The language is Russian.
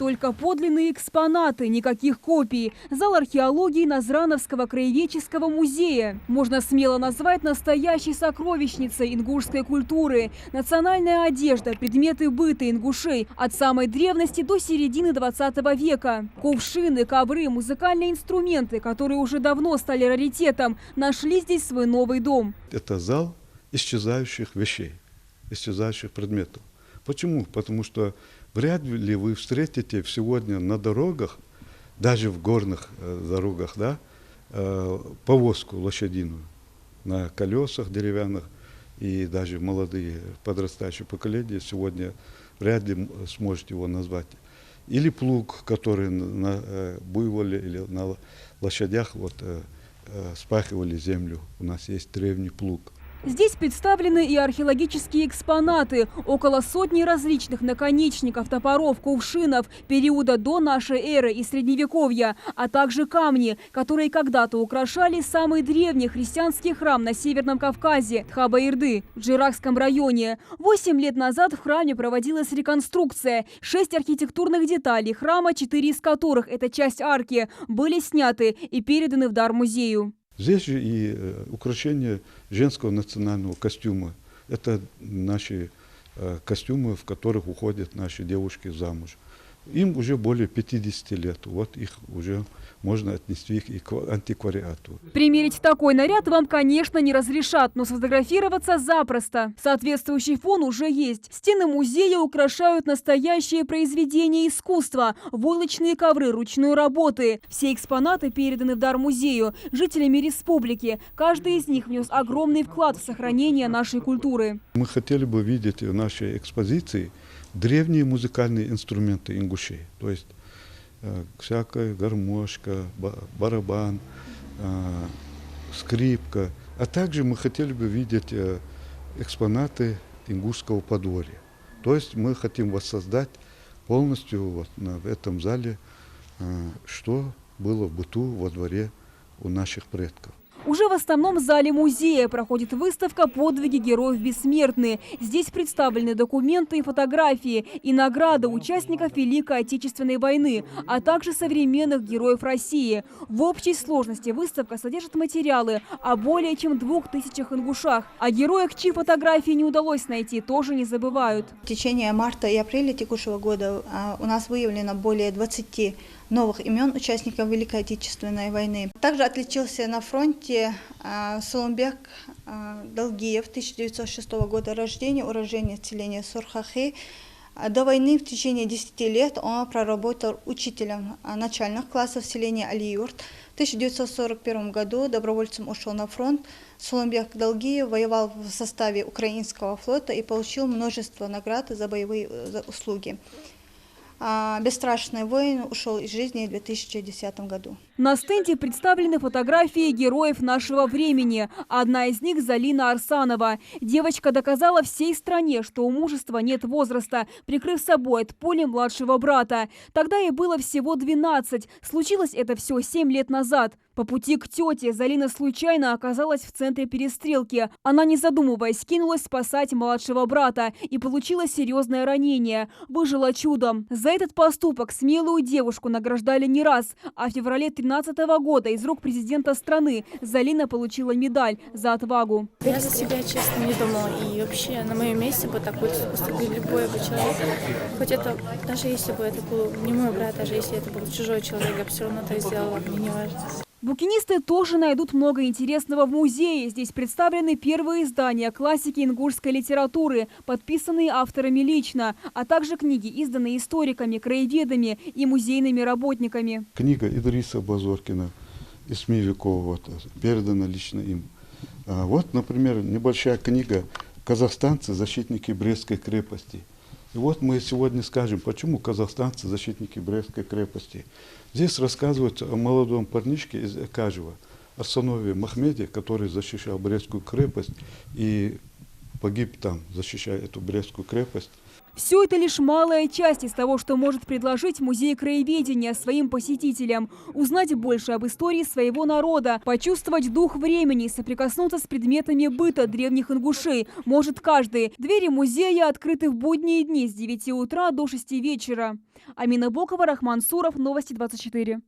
Только подлинные экспонаты, никаких копий. Зал археологии Назрановского краеведческого музея можно смело назвать настоящей сокровищницей ингушской культуры. Национальная одежда, предметы быта ингушей от самой древности до середины 20 века. Кувшины, ковры, музыкальные инструменты, которые уже давно стали раритетом, нашли здесь свой новый дом. Это зал исчезающих вещей, исчезающих предметов. Почему? Потому что вряд ли вы встретите сегодня на дорогах, даже в горных дорогах, да, повозку лошадиную на колесах деревянных, и даже молодые подрастающие поколения сегодня вряд ли сможете его назвать. Или плуг, который на буйволе или на лошадях спахивали землю. У нас есть древний плуг. Здесь представлены и археологические экспонаты. Около сотни различных наконечников, топоров, кувшинов периода до нашей эры и средневековья, а также камни, которые когда-то украшали самый древний христианский храм на Северном Кавказе – Тхаба-Ирды в Джиракском районе. 8 лет назад в храме проводилась реконструкция. 6 архитектурных деталей храма, 4 из которых – это часть арки, были сняты и переданы в дар музею. Здесь же и украшение женского национального костюма. Это наши костюмы, в которых уходят наши девушки замуж. Им уже более 50 лет. Вот их уже можно отнести и к антиквариату. Примерить такой наряд вам, конечно, не разрешат, но сфотографироваться запросто. Соответствующий фон уже есть. Стены музея украшают настоящие произведения искусства, войлочные ковры ручной работы. Все экспонаты переданы в дар музею жителями республики. Каждый из них внес огромный вклад в сохранение нашей культуры. Мы хотели бы видеть в нашей экспозиции древние музыкальные инструменты ингушей. То есть всякая гармошка, барабан, скрипка. А также мы хотели бы видеть экспонаты ингушского подворья. То есть мы хотим воссоздать полностью в этом зале, что было в быту во дворе у наших предков. Уже в основном зале музея проходит выставка «Подвиги героев бессмертные». Здесь представлены документы и фотографии, и награды участников Великой Отечественной войны, а также современных героев России. В общей сложности выставка содержит материалы о более чем 2000 ингушах. О героях, чьи фотографии не удалось найти, тоже не забывают. В течение марта и апреля текущего года у нас выявлено более 20 новых имен участников Великой Отечественной войны. Также отличился на фронте Сулумбек Далгиев, 1906 года рождения, уроженец селения Сурхахи. До войны в течение 10 лет он проработал учителем начальных классов селения Алиюрт. В 1941 году добровольцем ушел на фронт. Сулумбек Далгиев воевал в составе украинского флота и получил множество наград за боевые услуги. Бесстрашный воин ушел из жизни в 2010 году. На стенде представлены фотографии героев нашего времени. Одна из них – Залина Арсанова. Девочка доказала всей стране, что у мужества нет возраста, прикрыв собой от пули младшего брата. Тогда ей было всего 12. Случилось это все 7 лет назад. По пути к тете Залина случайно оказалась в центре перестрелки. Она, не задумываясь, кинулась спасать младшего брата и получила серьезное ранение. Выжила чудом. За этот поступок смелую девушку награждали не раз. А в феврале 2013 года из рук президента страны Залина получила медаль за отвагу. Я за себя, честно, не думала. И вообще на моем месте бы так поступил любой бы человек. Хоть это, даже если бы это был не мой брат, даже если это был чужой человек, я бы все равно это сделала, мне не важно. Букинисты тоже найдут много интересного в музее. Здесь представлены первые издания классики ингушской литературы, подписанные авторами лично, а также книги, изданные историками, краеведами и музейными работниками. Книга Идриса Базоркина из СМИ веков передана лично им. Вот, например, небольшая книга «Казахстанцы, защитники Брестской крепости». И вот мы сегодня скажем, почему казахстанцы защитники Брестской крепости. Здесь рассказывают о молодом парнишке из Экажева, Арсанове Махмеде, который защищал Брестскую крепость и погиб там, защищая эту Брестскую крепость. Все это лишь малая часть из того, что может предложить Музей краеведения своим посетителям. Узнать больше об истории своего народа, почувствовать дух времени, соприкоснуться с предметами быта древних ингушей может каждый. Двери музея открыты в будние дни с 9 утра до 6 вечера. Амина Бокова, Рахман Суров, Новости 24.